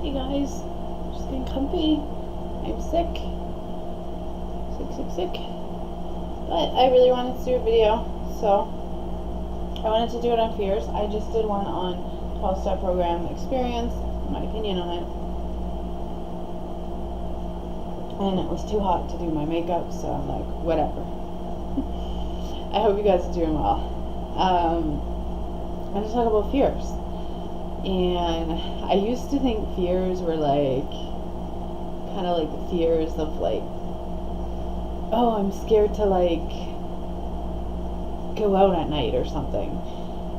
Hey guys, just getting comfy. I'm sick. Sick. But I really wanted to do a video, so I wanted to do it on fears. I just did one on 12-step program experience, my opinion on it. And it was too hot to do my makeup, so I'm like, whatever. I hope you guys are doing well. I'm going to talk about fears. And I used to think fears were like, kind of like the fears of like, oh, I'm scared to like go out at night or something.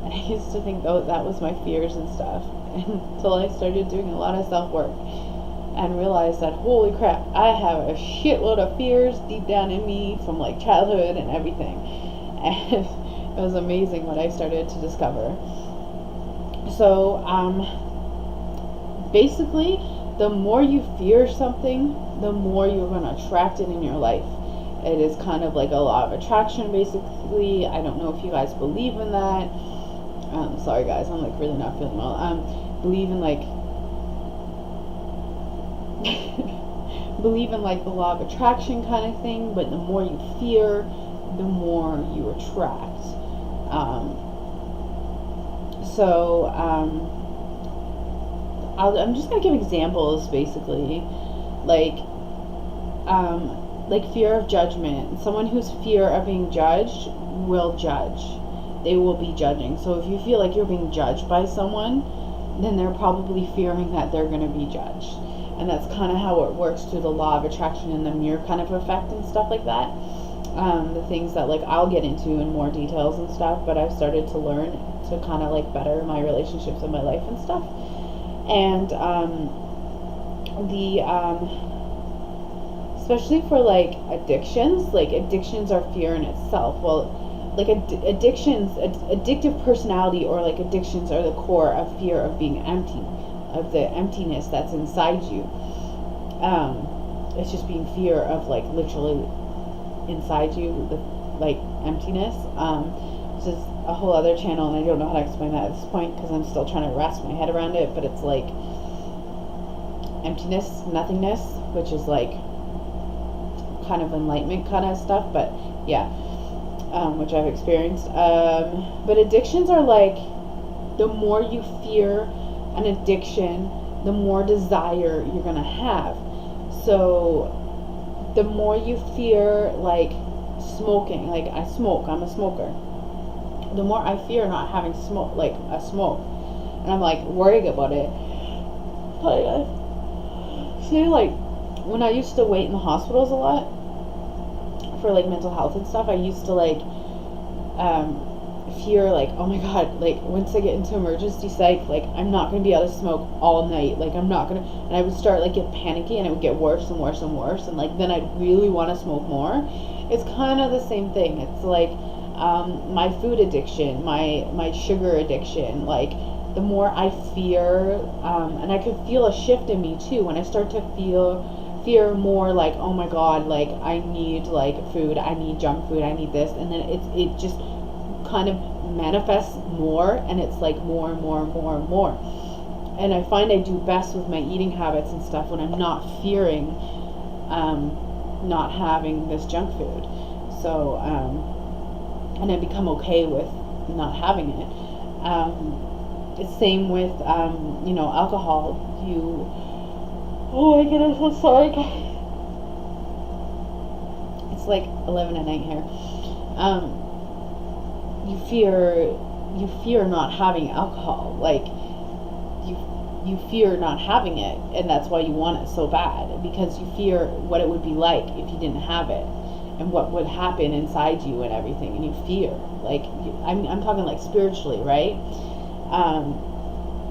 And I used to think that was my fears and stuff. Until I started doing a lot of self-work and realized that, holy crap, I have a shitload of fears deep down in me from like childhood and everything. And it was amazing what I started to discover. So, basically, the more you fear something, the more you're going to attract it in your life. It is kind of like a law of attraction, basically. I don't know if you guys believe in that. Sorry guys, I'm like really not feeling well. Believe in like the law of attraction kind of thing, but the more you fear, the more you attract. I'm just gonna give examples, basically, like fear of judgment. Someone who's fear of being judged will judge. They will be judging. So if you feel like you're being judged by someone, then they're probably fearing that they're gonna be judged. And that's kind of how it works through the law of attraction and the mirror kind of effect and stuff like that. The things that like I'll get into in more details and stuff, but I've started to learn to kind of like better my relationships in my life and stuff. And especially for like addictions are fear in itself. Well, like addictive personality or like addictions are the core of fear of being empty, of the emptiness that's inside you. It's just being fear of like literally inside you, the like emptiness. This is a whole other channel, and I don't know how to explain that at this point because I'm still trying to wrap my head around it. But it's like emptiness, nothingness, which is like kind of enlightenment kind of stuff. But yeah, which I've experienced. But addictions are like, the more you fear an addiction, the more desire you're gonna have. So the more you fear like smoking, like I smoke, I'm a smoker. The more I fear not having smoke, like a smoke, and I'm like worrying about it. Say like when I used to wait in the hospitals a lot for like mental health and stuff, I used to like fear like, oh my god, like once I get into emergency psych, like I'm not gonna be able to smoke all night, like I'm not gonna, and I would start like get panicky, and it would get worse and worse and worse, and like then I'd really want to smoke more. It's kind of the same thing. It's like my food addiction, my sugar addiction, like the more I fear, and I could feel a shift in me too when I start to fear more like, oh my god, like I need like food, I need junk food, I need this, and then it just kind of manifests more, and it's like more and more and more and more. And I find I do best with my eating habits and stuff when I'm not fearing not having this junk food. So and I become okay with not having it. It's same with alcohol. Oh my goodness, I'm so sorry. It's like 11 at night here. You fear not having alcohol, like you fear not having it, and that's why you want it so bad, because you fear what it would be like if you didn't have it, and what would happen inside you and everything, and you fear, like, I'm talking like spiritually, right?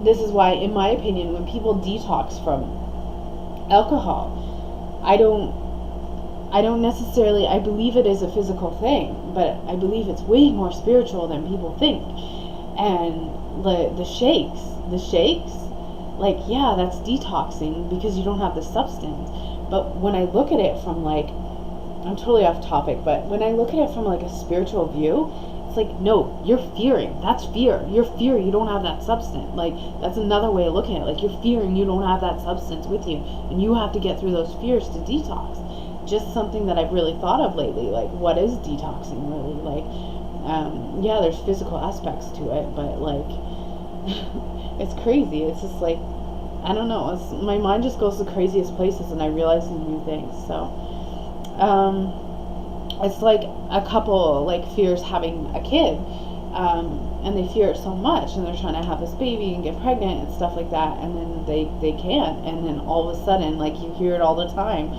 This is why, in my opinion, when people detox from alcohol, I don't necessarily, I believe it is a physical thing, but I believe it's way more spiritual than people think. And the shakes, like, yeah, that's detoxing because you don't have the substance. But when I look at it from like, I'm totally off topic, but when I look at it from like a spiritual view, It's like, no, you're fearing. That's fear. You're fear you don't have that substance. Like, that's another way of looking at it. Like, you're fearing you don't have that substance with you, and you have to get through those fears to detox. Just something that I've really thought of lately. Like, what is detoxing really? Like, yeah, there's physical aspects to it, but like, it's crazy. It's just like, I don't know. My mind just goes to the craziest places, and I realize these new things. So, it's like a couple like fears having a kid, and they fear it so much, and they're trying to have this baby and get pregnant and stuff like that, and then they can't, and then all of a sudden, like, you hear it all the time,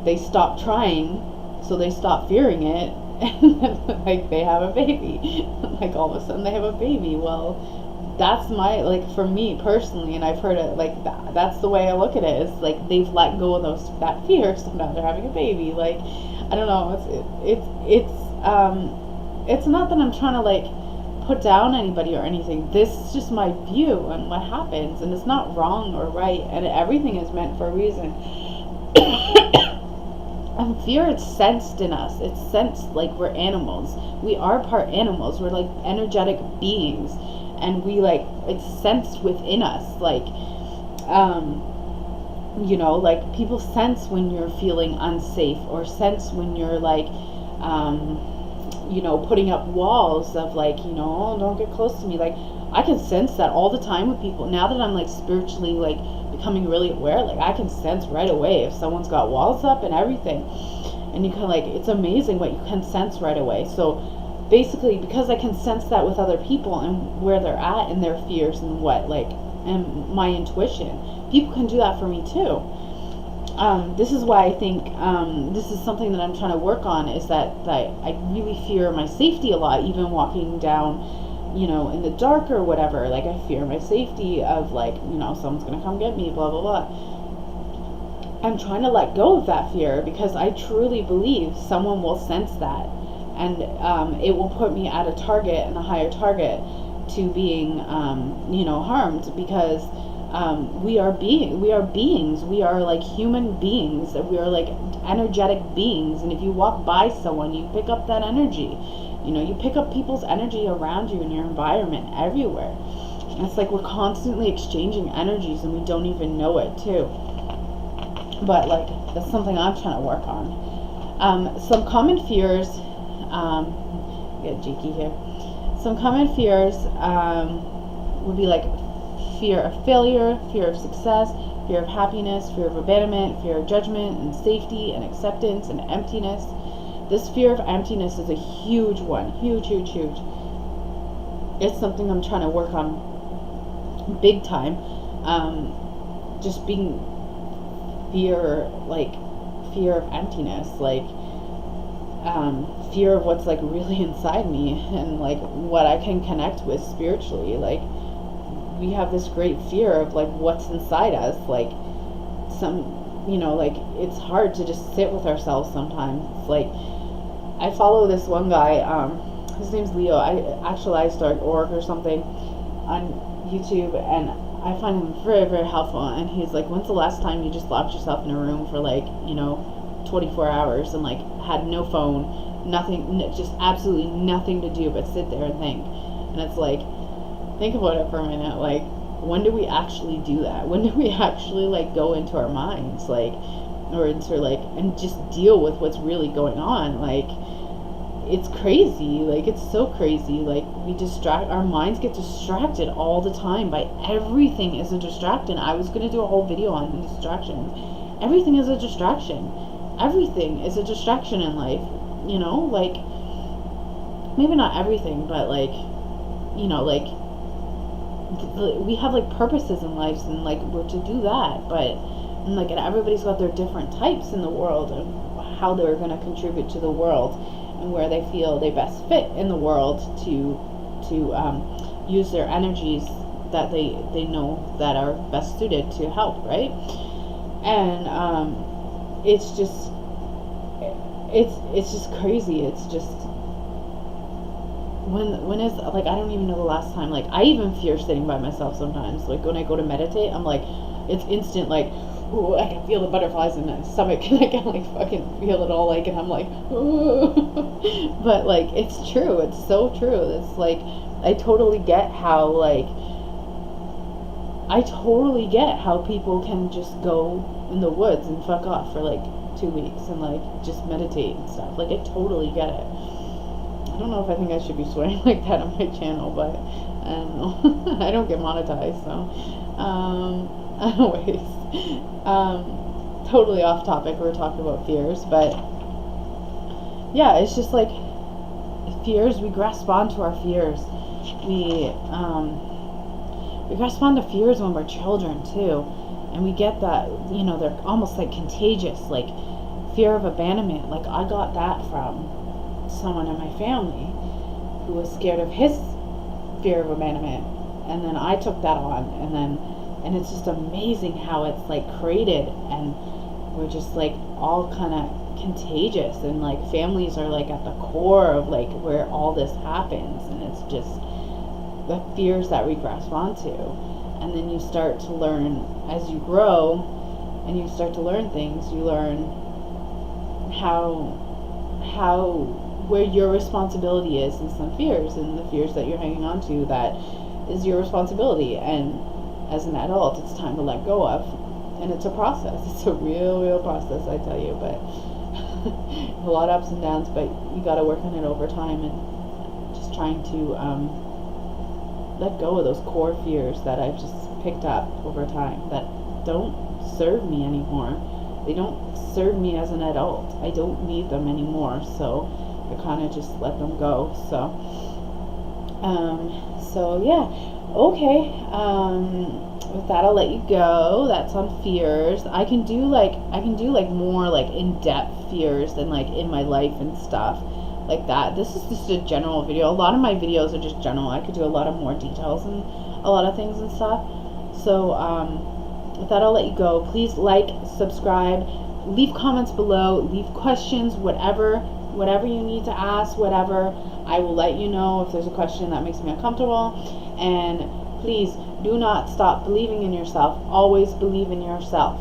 they stop trying, so they stop fearing it, and then, like, they have a baby. Like, all of a sudden they have a baby. Well, that's my, like, for me personally, and I've heard it, like, that's the way I look at it, is like, they've let go of that fear, so now they're having a baby. Like, I don't know, it's not that I'm trying to, like, put down anybody or anything. This is just my view and what happens, and it's not wrong or right, and everything is meant for a reason. And fear is sensed in us. It's sensed, like, we're animals. We are part animals. We're like energetic beings, and we, like, it's sensed within us. Like, you know, like, people sense when you're feeling unsafe, or sense when you're, like, you know, putting up walls of, like, you know, oh, don't get close to me. Like, I can sense that all the time with people. Now that I'm, like, spiritually, like, becoming really aware, like, I can sense right away if someone's got walls up and everything. And you can, like, it's amazing what you can sense right away. So basically, because I can sense that with other people and where they're at and their fears and what, like, and my intuition, people can do that for me too. This is why I think this is something that I'm trying to work on, is that I really fear my safety a lot, even walking down, you know, in the dark or whatever. Like, I fear my safety of, like, you know, someone's gonna come get me, blah blah blah. I'm trying to let go of that fear, because I truly believe someone will sense that, and it will put me at a target, and a higher target, to being you know, harmed, because we are beings, we are like human beings, we are like energetic beings, and if you walk by someone, you pick up that energy. You know, you pick up people's energy around you in your environment everywhere. And it's like we're constantly exchanging energies, and we don't even know it too. But, like, that's something I'm trying to work on. Some common fears, get Jakey here. Some common fears would be like fear of failure, fear of success, fear of happiness, fear of abandonment, fear of judgment, and safety, and acceptance, and emptiness. This fear of emptiness is a huge one. Huge, huge, huge. It's something I'm trying to work on big time. Just being fear of emptiness, like, fear of what's, like, really inside me, and, like, what I can connect with spiritually. Like, we have this great fear of, like, what's inside us. Like, you know, like, it's hard to just sit with ourselves sometimes. It's like, I follow this one guy, his name's Leo, actualized.org or something, on YouTube, and I find him very, very helpful. And he's like, when's the last time you just locked yourself in a room for, like, you know, 24 hours and, like, had no phone, nothing, just absolutely nothing to do but sit there and think? And it's like, think about it for a minute. Like, when do we actually do that? When do we actually, like, go into our minds, like, or into, like, and just deal with what's really going on? Like, it's crazy. Like, it's so crazy. Like, our minds get distracted all the time by everything is a distraction. I was gonna do a whole video on distractions. Everything is a distraction. Everything is a distraction in life. You know, like, maybe not everything, but, like, you know, like, we have, like, purposes in lives, and, like, we're to do that, but, and, like, and everybody's got their different types in the world, and how they're going to contribute to the world, and where they feel they best fit in the world to use their energies that they know that are best suited to help, right? And it's just crazy. It's just, when is, like, I don't even know the last time, like, I even fear sitting by myself sometimes. Like, when I go to meditate, I'm like, it's instant, like, ooh, I can feel the butterflies in my stomach, and I can, like, fucking feel it all, like, and I'm like, ooh. But, like, it's true. It's so true. It's, like, I totally get how, like, I totally get how people can just go in the woods and fuck off for, like, 2 weeks and, like, just meditate and stuff. Like, I totally get it. I don't know if I think I should be swearing like that on my channel, but I don't know. I don't get monetized, so. Anyways, totally off topic. We're talking about fears, but yeah, it's just like fears. We grasp onto our fears. We grasp onto fears when we're children too, and we get that. You know, they're almost like contagious, like fear of abandonment. Like I got that from someone in my family who was scared of his fear of abandonment, and then I took that on, and it's just amazing how it's like created, and we're just like all kind of contagious, and like families are like at the core of like where all this happens, and it's just the fears that we grasp onto. And then you start to learn as you grow, and you start to learn things. You learn how where your responsibility is in some fears, and the fears that you're hanging on to that is your responsibility, and as an adult it's time to let go of. And it's a process. It's a real process, I tell you, but a lot of ups and downs, but you got to work on it over time, and just trying to let go of those core fears that I've just picked up over time that don't serve me anymore. They don't serve me as an adult. I don't need them anymore, so I kind of just let them go. So yeah, okay. With that, I'll let you go. That's on fears. I can do like more like in-depth fears than like in my life and stuff like that. This is just a general video. A lot of my videos are just general. I could do a lot of more details and a lot of things and stuff. So with that, I'll let you go. Please like, subscribe, leave comments below, leave questions, whatever you need to ask, whatever. I will let you know if there's a question that makes me uncomfortable. And please do not stop believing in yourself. Always believe in yourself.